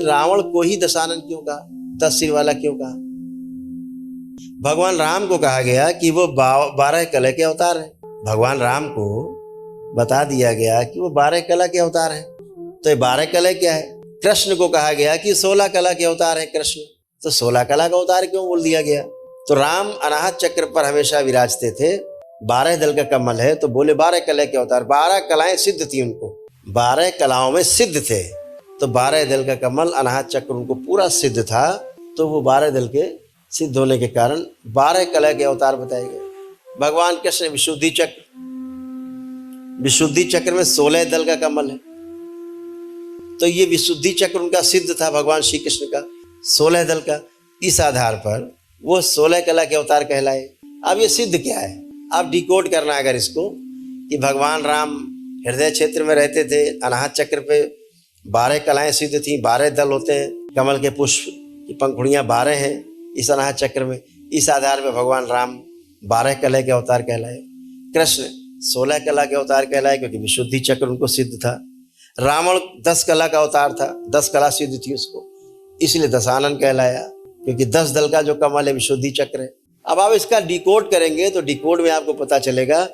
लेकिन रावण को ही दशानन क्यों कहा, 10 सिर वाला क्यों कहा? भगवान राम को कहा गया कि वो 12 कला के अवतार हैं। भगवान राम को बता दिया गया कि वो 12 कला के अवतार हैं। तो ये 12 कला क्या है? कृष्ण को कहा गया कि 16 कला के अवतार हैं कृष्ण, तो 16 कला का अवतार क्यों बोल दिया गया? तो राम अनाहत चक्र पर हमेशा विराजते थे, 12 दल का कमल है, तो बोले 12 कला के अवतार। 12 कलाएं सिद्ध थी उनको, 12 कलाओं में सिद्ध थे, तो 12 दल का कमल अनाहत चक्र उनको पूरा सिद्ध था, तो वो 12 दल के सिद्ध होने के कारण 12 कला के अवतार बताए गए। भगवान कृष्ण विशुद्धि चक्र, विशुद्धि चक्र में 16 दल का कमल है, तो ये विशुद्धि चक्र उनका सिद्ध था भगवान श्री कृष्ण का 16 दल का। इस आधार पर वो 16 कला के अवतार कहलाए। अब ये सिद्ध क्या है? आप डिकोड करना अगर इसको, कि भगवान राम हृदय क्षेत्र में रहते थे, अनाहत चक्र पे 12 कलाएं सिद्ध थी, 12 दल होते हैं, कमल के पुष्प की पंखुड़ियाँ 12 हैं इस अनाहत चक्र में। इस आधार पर भगवान राम 12 कला के अवतार कहलाए। कृष्ण 16 कला के अवतार कहलाए क्योंकि विशुद्धि चक्र उनको सिद्ध था। रावण 10 कला का अवतार था, 10 कला सिद्ध थी उसको, इसलिए दशानन कहलाया, क्योंकि 10 दल का जो कमल है विशुद्धि चक्र है। अब आप इसका डिकोड करेंगे तो डिकोड में आपको पता चलेगा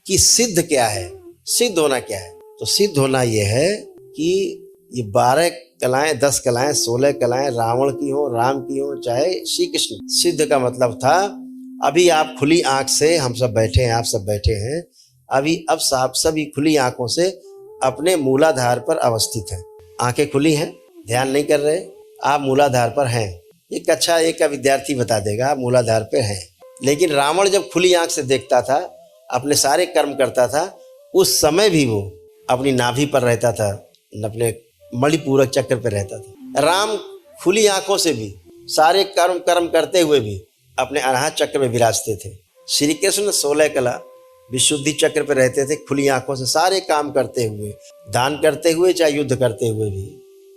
कि सिद्ध क्या है, सिद्ध होना क्या है। तो सिद्ध होना यह है कि ये 12 कलाएं, 10 कलाएं, 16 कलाएं रावण की हो, राम की हो, चाहे श्री कृष्ण। सिद्ध का मतलब था अभी आप खुली आंख से, हम सब बैठे हैं, आप सब बैठे हैं, अभी अब साहब सभी खुली आंखों से अपने मूलाधार पर अवस्थित हैं। आंखें खुली हैं, ध्यान नहीं कर रहे, आप मूलाधार पर हैं। ये कक्षा 1 का विद्यार्थी बता देगा आप मूलाधार पर हैं। लेकिन रावण जब खुली आंख से देखता था, अपने सारे कर्म करता था, उस समय भी वो अपनी नाभि पर रहता था, अपने मणिपूरक चक्र पर रहता था। राम खुली आंखों से भी सारे कर्म करते हुए भी अपने अनाहत चक्र में विराजते थे। श्री कृष्ण 16 कला विशुद्धि चक्र पर रहते थे, खुली आंखों से सारे काम करते हुए, दान करते हुए, चाहे युद्ध करते हुए भी,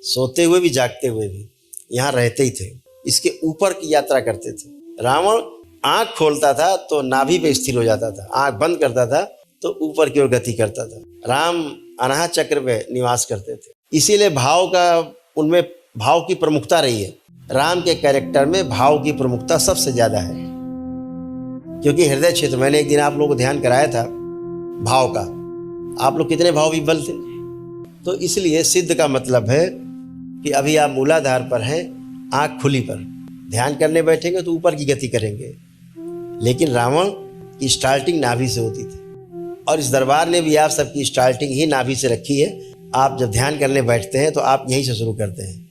सोते हुए भी, जागते हुए भी, यहाँ रहते ही थे। इसके ऊपर की यात्रा करते थे। रावण आंख खोलता था तो नाभि पे स्थिर हो जाता था, आंख बंद करता था तो ऊपर की ओर गति करता था। राम अनाहत चक्र पे निवास करते थे, इसीलिए भाव का, उनमें भाव की प्रमुखता रही है। राम के कैरेक्टर में भाव की प्रमुखता सबसे ज्यादा है, क्योंकि हृदय क्षेत्र, मैंने एक दिन आप लोगों को ध्यान कराया था भाव का, आप लोग कितने भाव विह्वल थे। तो इसलिए सिद्ध का मतलब है कि अभी आप मूलाधार पर हैं, आंख खुली पर, ध्यान करने बैठेंगे तो ऊपर की गति करेंगे। लेकिन रावण की स्टार्टिंग नाभि से होती थी, और इस दरबार ने भी आप सबकी स्टार्टिंग ही नाभि से रखी है। आप जब ध्यान करने बैठते हैं तो आप यहीं से शुरू करते हैं।